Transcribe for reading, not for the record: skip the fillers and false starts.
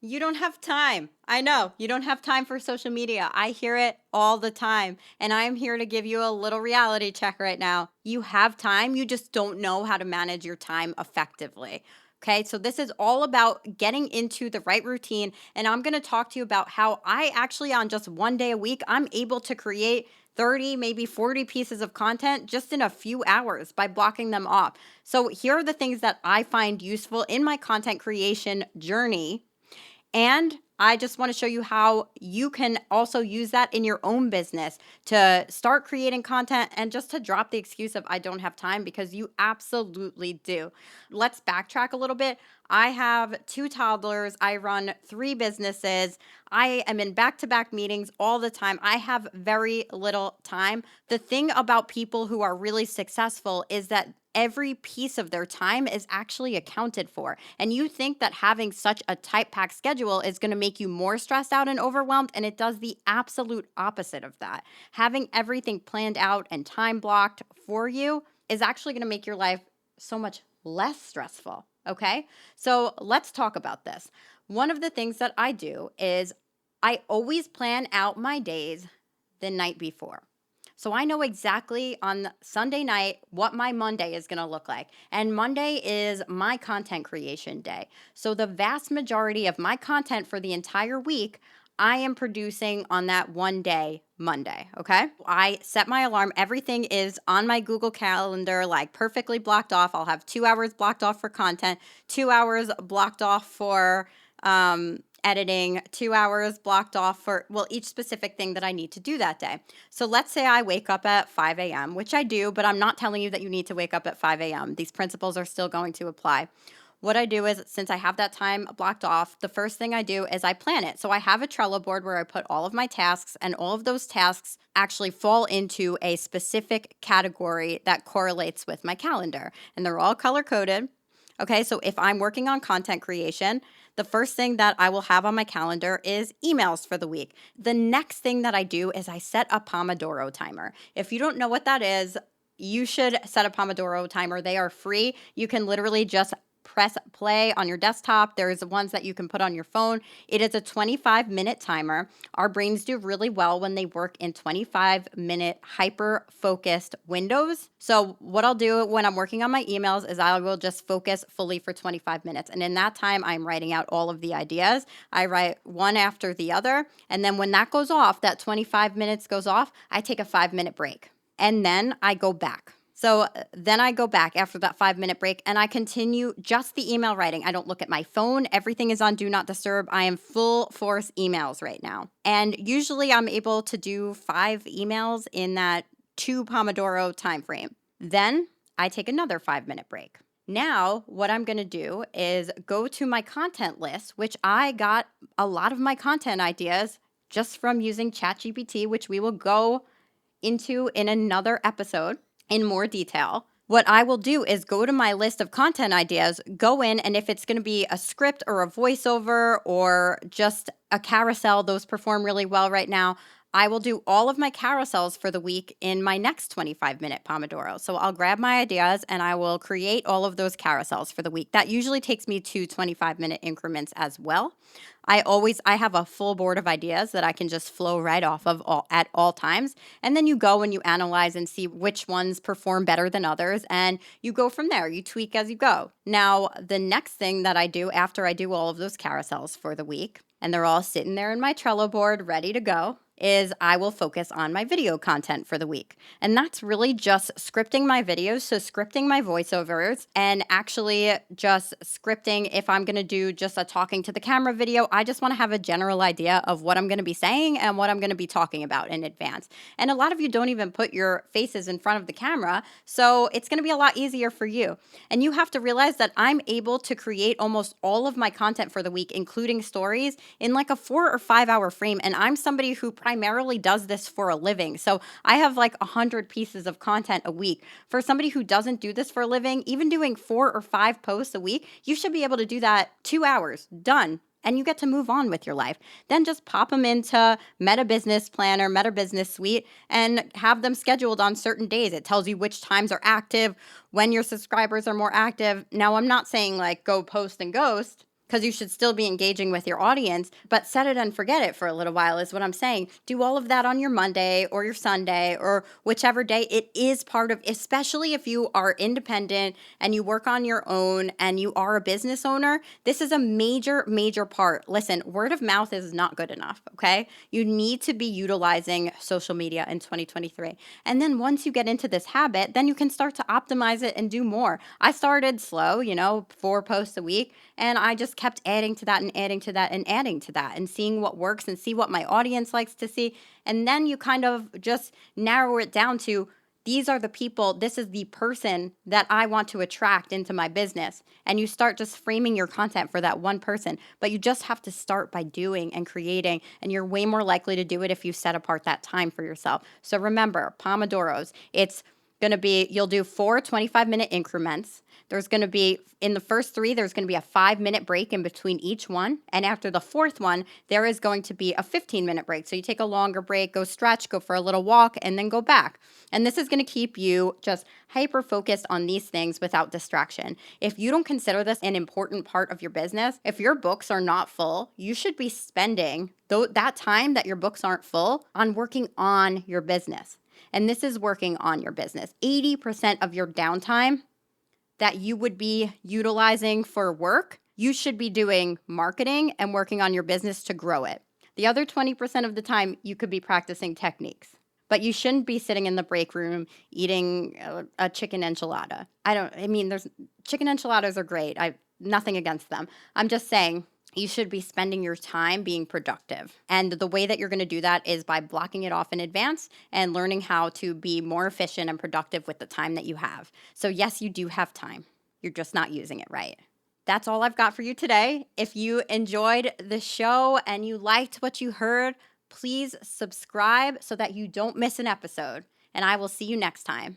You don't have time. I know. You don't have time for social media. I hear it all the time. And I'm here to give you a little reality check right now. You have time. You just don't know how to manage your time effectively. Okay. So this is all about getting into the right routine. And I'm going to talk to you about how I actually, on just one day a week, I'm able to create 30, maybe 40 pieces of content just in a few hours by blocking them off. So here are the things that I find useful in my content creation journey, and I just want to show you how you can also use that in your own business to start creating content and just to drop the excuse of I don't have time, because you absolutely do. Let's backtrack a little bit. I have 2 toddlers. I run 3 businesses. I am in back to back meetings all the time. I have very little time. The thing about people who are really successful is that every piece of their time is actually accounted for. And you think that having such a tight packed schedule is going to make you more stressed out and overwhelmed, and it does the absolute opposite of that. Having everything planned out and time blocked for you is actually going to make your life so much less stressful. Okay? So let's talk about this. One of the things that I do is I always plan out my days the night before. So I know exactly on Sunday night what my Monday is going to look like. And Monday is my content creation day. So the vast majority of my content for the entire week, I am producing on that one day, Monday. Okay. I set my alarm. Everything is on my Google Calendar, like perfectly blocked off. I'll have 2 hours blocked off for content, 2 hours blocked off for, editing, 2 hours blocked off for, well, each specific thing that I need to do that day. So let's say I wake up at 5 a.m., which I do, but I'm not telling you that you need to wake up at 5 a.m. These principles are still going to apply. What I do is, since I have that time blocked off, the first thing I do is I plan it. So I have a Trello board where I put all of my tasks, and all of those tasks actually fall into a specific category that correlates with my calendar, and they're all color coded. Okay, so if I'm working on content creation, the first thing that I will have on my calendar is emails for the week. The next thing that I do is I set a Pomodoro timer. If you don't know what that is, you should set a Pomodoro timer. They are free. You can literally just press play on your desktop. There's ones that you can put on your phone. It is a 25-minute timer. Our brains do really well when they work in 25-minute hyper-focused windows. So what I'll do when I'm working on my emails is I will just focus fully for 25 minutes. And in that time, I'm writing out all of the ideas. I write one after the other. And then when that goes off, that 25 minutes goes off, I take a 5-minute break. And then I go back. So then I go back after that 5-minute break and I continue just the email writing. I don't look at my phone. Everything is on Do Not Disturb. I am full force emails right now. And usually I'm able to do 5 emails in that 2 Pomodoro time frame. Then I take another 5-minute break. Now, what I'm going to do is go to my content list, which I got a lot of my content ideas just from using ChatGPT, which we will go into in another episode in more detail. What I will do is go to my list of content ideas, go in, and if it's going to be a script or a voiceover or just a carousel, those perform really well right now. I will do all of my carousels for the week in my next 25-minute Pomodoro. So I'll grab my ideas and I will create all of those carousels for the week. That usually takes me to 25-minute increments as well. I have a full board of ideas that I can just flow right off of at all times. And then you go and you analyze and see which ones perform better than others. And you go from there. You tweak as you go. Now, the next thing that I do after I do all of those carousels for the week, and they're all sitting there in my Trello board ready to go, is I will focus on my video content for the week. And that's really just scripting my videos, so scripting my voiceovers, and actually just scripting if I'm going to do just a talking to the camera video. I just want to have a general idea of what I'm going to be saying and what I'm going to be talking about in advance. And a lot of you don't even put your faces in front of the camera, so it's going to be a lot easier for you. And you have to realize that I'm able to create almost all of my content for the week, including stories, in like a 4 or 5 hour frame. And I'm somebody who primarily does this for a living. So I have like 100 pieces of content a week. For somebody who doesn't do this for a living, even doing 4 or 5 posts a week, you should be able to do that 2 hours, done. And you get to move on with your life. Then just pop them into Meta Business Planner, Meta Business Suite, and have them scheduled on certain days. It tells you which times are active, when your subscribers are more active. Now, I'm not saying like go post and ghost, because you should still be engaging with your audience, but set it and forget it for a little while is what I'm saying. Do all of that on your Monday or your Sunday or whichever day. It is part of, especially if you are independent and you work on your own and you are a business owner, this is a major, major part. Listen, word of mouth is not good enough, okay? You need to be utilizing social media in 2023. And then once you get into this habit, then you can start to optimize it and do more. I started slow, 4 posts a week, and I just kept adding to that and adding to that and adding to that and seeing what works and see what my audience likes to see. And then you kind of just narrow it down to, these are the people, this is the person that I want to attract into my business. And you start just framing your content for that one person. But you just have to start by doing and creating. And you're way more likely to do it if you set apart that time for yourself. So remember, Pomodoros, it's going to be, you'll do 4 25-minute increments. There's going to be, in the first 3, there's going to be a 5-minute break in between each one. And after the 4th one, there is going to be a 15-minute break. So you take a longer break, go stretch, go for a little walk, and then go back. And this is going to keep you just hyper-focused on these things without distraction. If you don't consider this an important part of your business, if your books are not full, you should be spending that time that your books aren't full on working on your business. And this is working on your business. 80% of your downtime that you would be utilizing for work, you should be doing marketing and working on your business to grow it. The other 20% of the time, you could be practicing techniques. But you shouldn't be sitting in the break room eating a chicken enchilada. There's chicken enchiladas are great. Nothing against them. I'm just saying, you should be spending your time being productive. And the way that you're going to do that is by blocking it off in advance and learning how to be more efficient and productive with the time that you have. So yes, you do have time. You're just not using it right. That's all I've got for you today. If you enjoyed the show and you liked what you heard, please subscribe so that you don't miss an episode. And I will see you next time.